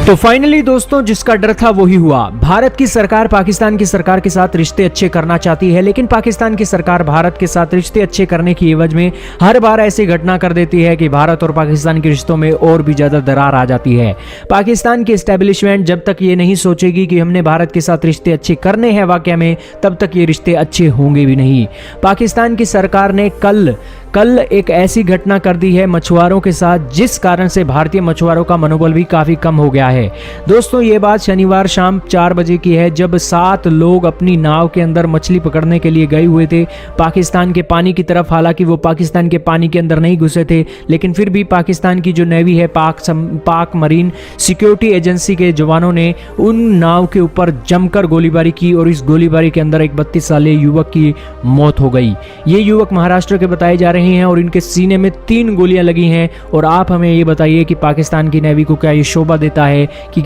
तो फाइनली दोस्तों, जिसका डर था वही हुआ। भारत की सरकार पाकिस्तान की सरकार के साथ रिश्ते अच्छे करना चाहती है, लेकिन पाकिस्तान की सरकार भारत के साथ रिश्ते अच्छे करने की एवज में हर बार ऐसी घटना कर देती है कि भारत और पाकिस्तान के रिश्तों में और भी ज्यादा दरार आ जाती है। पाकिस्तान की एस्टेब्लिशमेंट जब तक ये नहीं सोचेगी कि हमने भारत के साथ रिश्ते अच्छे करने हैं वाकई में, तब तक ये रिश्ते अच्छे होंगे भी नहीं। पाकिस्तान की सरकार ने कल एक ऐसी घटना कर दी है मछुआरों के साथ, जिस कारण से भारतीय मछुआरों का मनोबल भी काफी कम हो गया है। दोस्तों, ये बात शनिवार शाम 4 बजे की है, जब 7 लोग अपनी नाव के अंदर मछली पकड़ने के लिए गए हुए थे पाकिस्तान के पानी की तरफ। हालांकि वो पाकिस्तान के पानी के अंदर नहीं घुसे थे, लेकिन फिर भी पाकिस्तान की जो नेवी है, पाक मरीन सिक्योरिटी एजेंसी के जवानों ने उन नाव के ऊपर जमकर गोलीबारी की और इस गोलीबारी के अंदर एक 32 सालीय युवक की मौत हो गई। ये युवक महाराष्ट्र के बताए जा रहे हैं और इनके सीने में 3 गोलियां लगी हैं। और आप हमें ये बताइए कि पाकिस्तान की नेवी को क्या ये शोभा देता है कि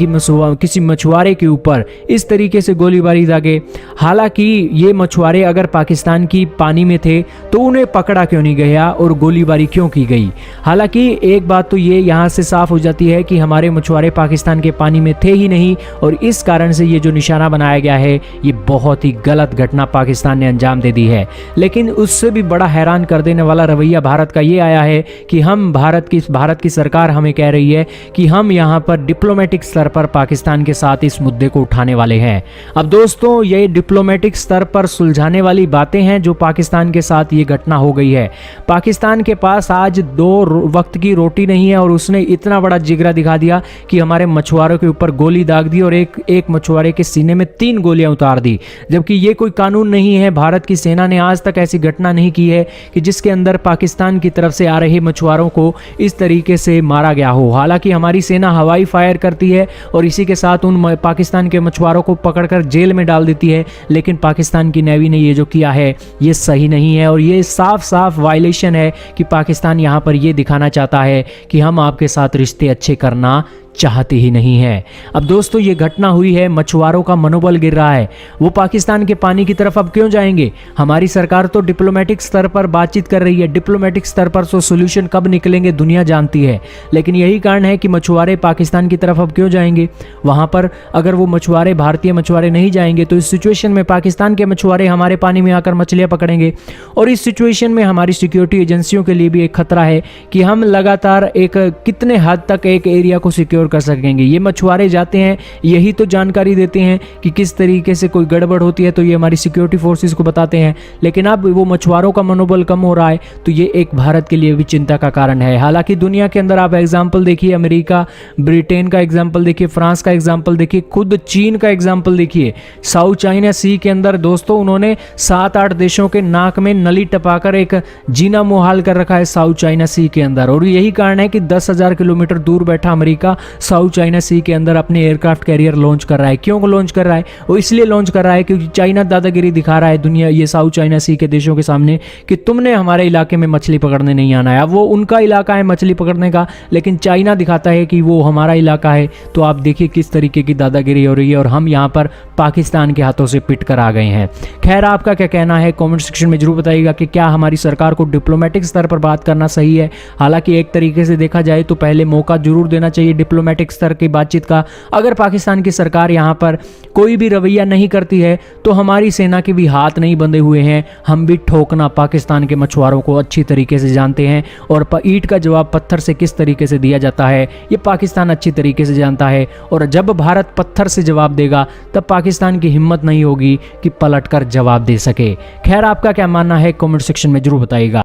किसी मछुआरे के ऊपर इस तरीके से गोलीबारी दागे। हालांकि ये मछुआरे अगर पाकिस्तान की पानी में थे तो उन्हें पकड़ा क्यों नहीं गया और गोलीबारी क्यों की गई। हालांकि एक बात तो ये यहाँ से साफ हो जाती है कि हमारे मछुआरे पाकिस्तान के पानी में थे ही नहीं, और इस कारण से ये जो निशाना बनाया गया है, ये बहुत ही गलत घटना पाकिस्तान ने अंजाम दे दी है। लेकिन उससे भी बड़ा हैरान कर देने वाला रवैया भारत का ये आया है कि भारत की सरकार हमें कह रही है कि हम यहाँ पर डिप्लोमेटिक स्तर पर पाकिस्तान के साथ इस मुद्दे को उठाने वाले हैं। अब दोस्तों, ये डिप्लोमेटिक स्तर पर सुलझाने वाली बातें हैं जो पाकिस्तान के साथ ये घटना हो गई है। पाकिस्तान के पास आज 2 वक्त की रोटी नहीं है और उसने इतना बड़ा जिगरा दिखा दिया कि हमारे मछुआरों के ऊपर गोली दाग दी और एक मछुआरे के सीने में 3 गोलियां उतार दी, जबकि ये कोई कानून नहीं है। भारत की सेना ने आज तक ऐसी घटना नहीं की है कि जिसके अंदर पाकिस्तान की तरफ से आ रहे मछुआरों को इस तरीके से मारा गया हो। हालांकि हमारी सेना हवाई फायर करती है और इसी के साथ उन पाकिस्तान के मछुआरों को पकड़कर जेल में डाल देती है, लेकिन पाकिस्तान की नेवी ने ये जो किया है ये सही नहीं है और ये साफ साफ वायलेशन है कि पाकिस्तान यहाँ पर ये दिखाना चाहता है कि हम आपके साथ रिश्ते अच्छे करना चाहते ही नहीं है। अब दोस्तों, ये घटना हुई है, मछुआरों का मनोबल गिर रहा है। वो पाकिस्तान के पानी की तरफ अब क्यों जाएंगे? हमारी सरकार तो डिप्लोमेटिक स्तर पर बातचीत कर रही है, डिप्लोमेटिक स्तर पर तो सोल्यूशन कब निकलेंगे दुनिया जानती है, लेकिन यही कारण है कि मछुआरे पाकिस्तान की तरफ अब क्यों जाएंगे। वहां पर अगर वो मछुआरे, भारतीय मछुआरे नहीं जाएंगे तो इस सिचुएशन में पाकिस्तान के मछुआरे हमारे पानी में आकर मछलियां पकड़ेंगे और इस सिचुएशन में हमारी सिक्योरिटी एजेंसियों के लिए भी एक खतरा है कि हम लगातार कितने हद तक एक एरिया को सिक्योर कर सकेंगे। ये मछुआरे जाते हैं, यही तो जानकारी देते हैं कि किस तरीके से कोई गड़बड़ होती है तो ये हमारी सिक्योरिटी फोर्सेस को बताते हैं, लेकिन अब वो मछुआरों का मनोबल कम हो रहा है तो ये एक भारत के लिए भी चिंता का कारण है। हालांकि दुनिया के अंदर आप एग्जाम्पल देखिए, अमेरिका, ब्रिटेन का एग्जाम्पल देखिए, फ्रांस का एग्जाम्पल देखिए, खुद चीन का एग्जाम्पल देखिए। साउथ चाइना सी के अंदर दोस्तों उन्होंने 7-8 देशों के नाक में नली टपाकर एक जीना मुहाल कर रखा है साउथ चाइना सी के अंदर, और यही कारण है कि 10,000 किलोमीटर दूर बैठा अमेरिका साउथ चाइना सी के अंदर अपने एयरक्राफ्ट कैरियर लॉन्च कर रहा है। क्यों लॉन्च कर रहा है? वो इसलिए लॉन्च कर रहा है क्योंकि चाइना दादागिरी दिखा रहा है दुनिया, ये साउथ चाइना सी के देशों के सामने कि तुमने हमारे इलाके में मछली पकड़ने नहीं आना है। अब वो उनका इलाका है मछली पकड़ने का, लेकिन चाइना दिखाता है कि वो हमारा इलाका है। तो आप देखिए किस तरीके की दादागिरी हो रही है और हम यहाँ पर पाकिस्तान के हाथों से पिट कर आ गए हैं। खैर, आपका क्या कहना है कमेंट सेक्शन में जरूर बताइएगा कि क्या हमारी सरकार को डिप्लोमेटिक स्तर पर बात करना सही है। हालांकि एक तरीके से देखा जाए तो पहले मौका जरूर देना चाहिए डिप्लोमेटिक स्तर की बातचीत का। अगर पाकिस्तान की सरकार यहाँ पर कोई भी रवैया नहीं करती है तो हमारी सेना के भी हाथ नहीं बंधे हुए हैं। हम भी ठोकना पाकिस्तान के मछुआरों को अच्छी तरीके से जानते हैं और ईंट का जवाब पत्थर से किस तरीके से दिया जाता है ये पाकिस्तान अच्छी तरीके से जानता है। और जब भारत पत्थर से जवाब देगा तब पाकिस्तान की हिम्मत नहीं होगी कि पलटकर जवाब दे सके। खैर, आपका क्या मानना है कमेंट सेक्शन में जरूर बताइएगा।